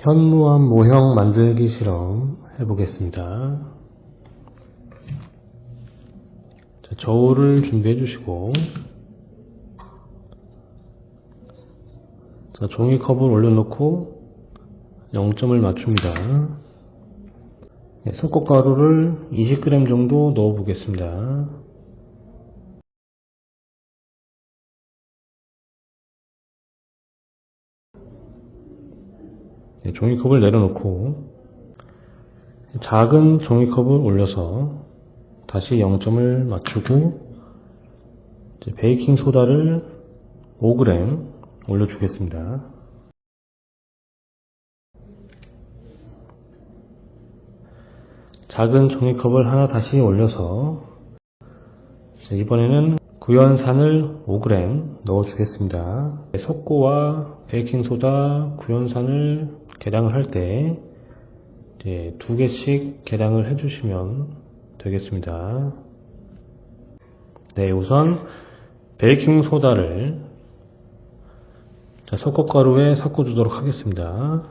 현무암 모형 만들기 실험 해보겠습니다. 자, 저울을 준비해 주시고, 자, 종이컵을 올려놓고 0점을 맞춥니다. 네, 석고가루를 20g 정도 넣어 보겠습니다. 네, 종이컵을 내려놓고 작은 종이컵을 올려서 다시 0점을 맞추고 베이킹 소다를 5g 올려주겠습니다. 작은 종이컵을 하나 다시 올려서 이번에는 구연산을 5g 넣어주겠습니다. 석고와 베이킹소다, 구연산을 계량을 할 때 2개씩 계량을 해주시면 되겠습니다. 네, 우선 베이킹소다를 석고가루에 섞어주도록 하겠습니다.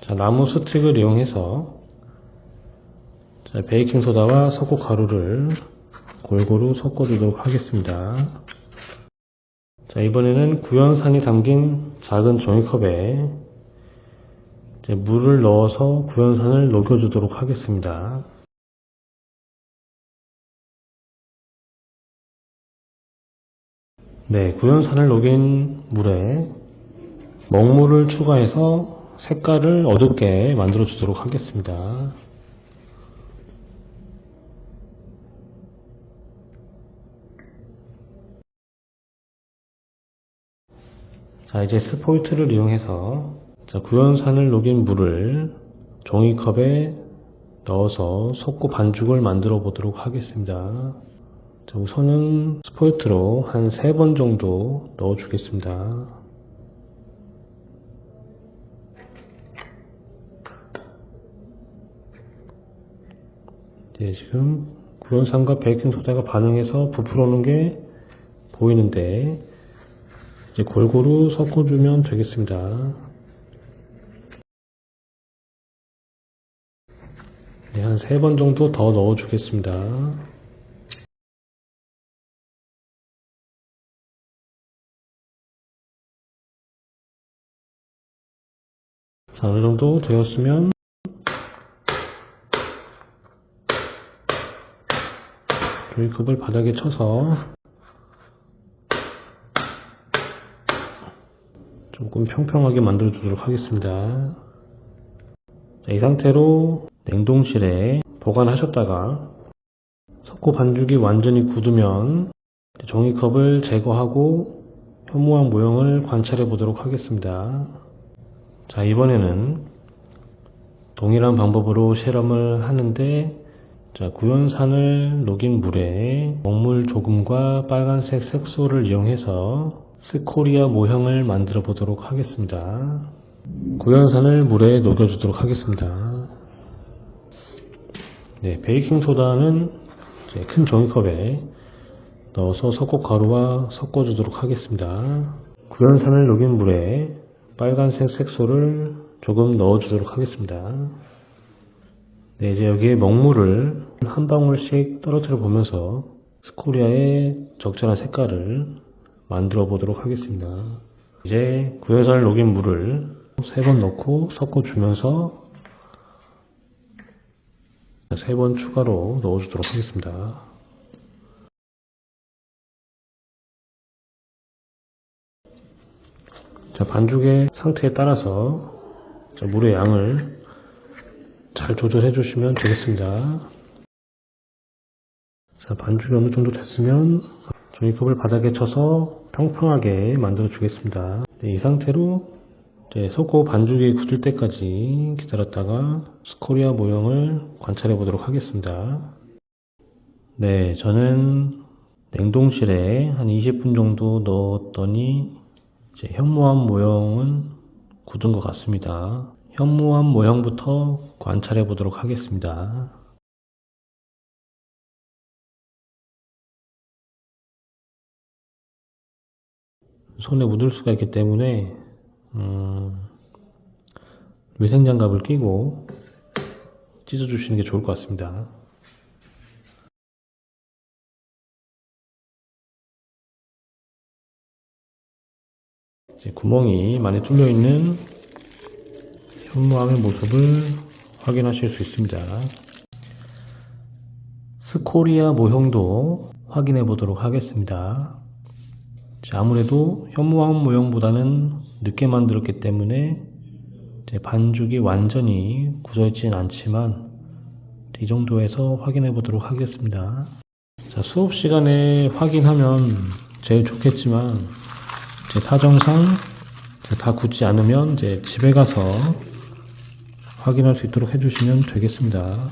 자, 나무 스틱을 이용해서 베이킹소다와 석고가루를 골고루 섞어주도록 하겠습니다. 자, 이번에는 구연산이 담긴 작은 종이컵에 물을 넣어서 구연산을 녹여주도록 하겠습니다. 네, 구연산을 녹인 물에 먹물을 추가해서 색깔을 어둡게 만들어 주도록 하겠습니다. 자, 이제 스포이트를 이용해서 구연산을 녹인 물을 종이컵에 넣어서 석고 반죽을 만들어 보도록 하겠습니다. 자, 우선은 스포이트로 한 3번 정도 넣어 주겠습니다. 네, 지금 구연산과 베이킹소다가 반응해서 부풀어 오는 게 보이는데 이제 골고루 섞어주면 되겠습니다. 네, 한 3번 정도 더 넣어주겠습니다. 자, 어느 정도 되었으면 종이컵을 바닥에 쳐서 조금 평평하게 만들어 주도록 하겠습니다. 자, 이 상태로 냉동실에 보관하셨다가 석고 반죽이 완전히 굳으면 종이컵을 제거하고 현무암 모형을 관찰해 보도록 하겠습니다. 자, 이번에는 동일한 방법으로 실험을 하는데, 자, 구연산을 녹인 물에 먹물 조금과 빨간색 색소를 이용해서 스코리아 모형을 만들어 보도록 하겠습니다. 구연산을 물에 녹여주도록 하겠습니다. 네, 베이킹소다는 큰 종이컵에 넣어서 석고가루와 섞어주도록 하겠습니다. 구연산을 녹인 물에 빨간색 색소를 조금 넣어주도록 하겠습니다. 네, 이제 여기에 먹물을 한 방울씩 떨어뜨려 보면서 스코리아의 적절한 색깔을 만들어 보도록 하겠습니다. 이제 구연산을 녹인 물을 3번 넣고 섞어주면서 3번 추가로 넣어주도록 하겠습니다. 자, 반죽의 상태에 따라서 물의 양을 잘 조절해 주시면 되겠습니다. 자, 반죽이 어느 정도 됐으면 종이컵을 바닥에 쳐서 평평하게 만들어 주겠습니다. 네, 이 상태로 석고 반죽이 굳을 때까지 기다렸다가 스코리아 모형을 관찰해 보도록 하겠습니다. 네, 저는 냉동실에 한 20분 정도 넣었더니 현무암 모형은 굳은 것 같습니다. 현무암 모형부터 관찰해 보도록 하겠습니다. 손에 묻을 수가 있기 때문에 위생장갑을 끼고 찢어주시는 게 좋을 것 같습니다. 이제 구멍이 많이 뚫려 있는 현무암의 모습을 확인하실 수 있습니다. 스코리아 모형도 확인해 보도록 하겠습니다. 아무래도 현무암 모형보다는 늦게 만들었기 때문에 반죽이 완전히 굳어있진 않지만 이 정도에서 확인해 보도록 하겠습니다. 자, 수업 시간에 확인하면 제일 좋겠지만 제 사정상 다 굳지 않으면 이제 집에 가서 확인할 수 있도록 해주시면 되겠습니다.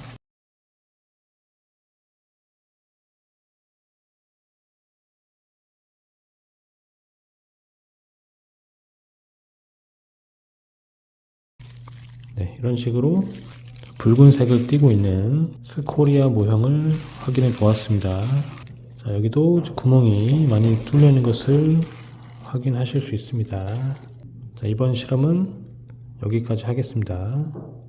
네, 이런 식으로 붉은색을 띠고 있는 스코리아 모형을 확인해 보았습니다. 자, 여기도 구멍이 많이 뚫려 있는 것을 확인하실 수 있습니다. 자, 이번 실험은 여기까지 하겠습니다.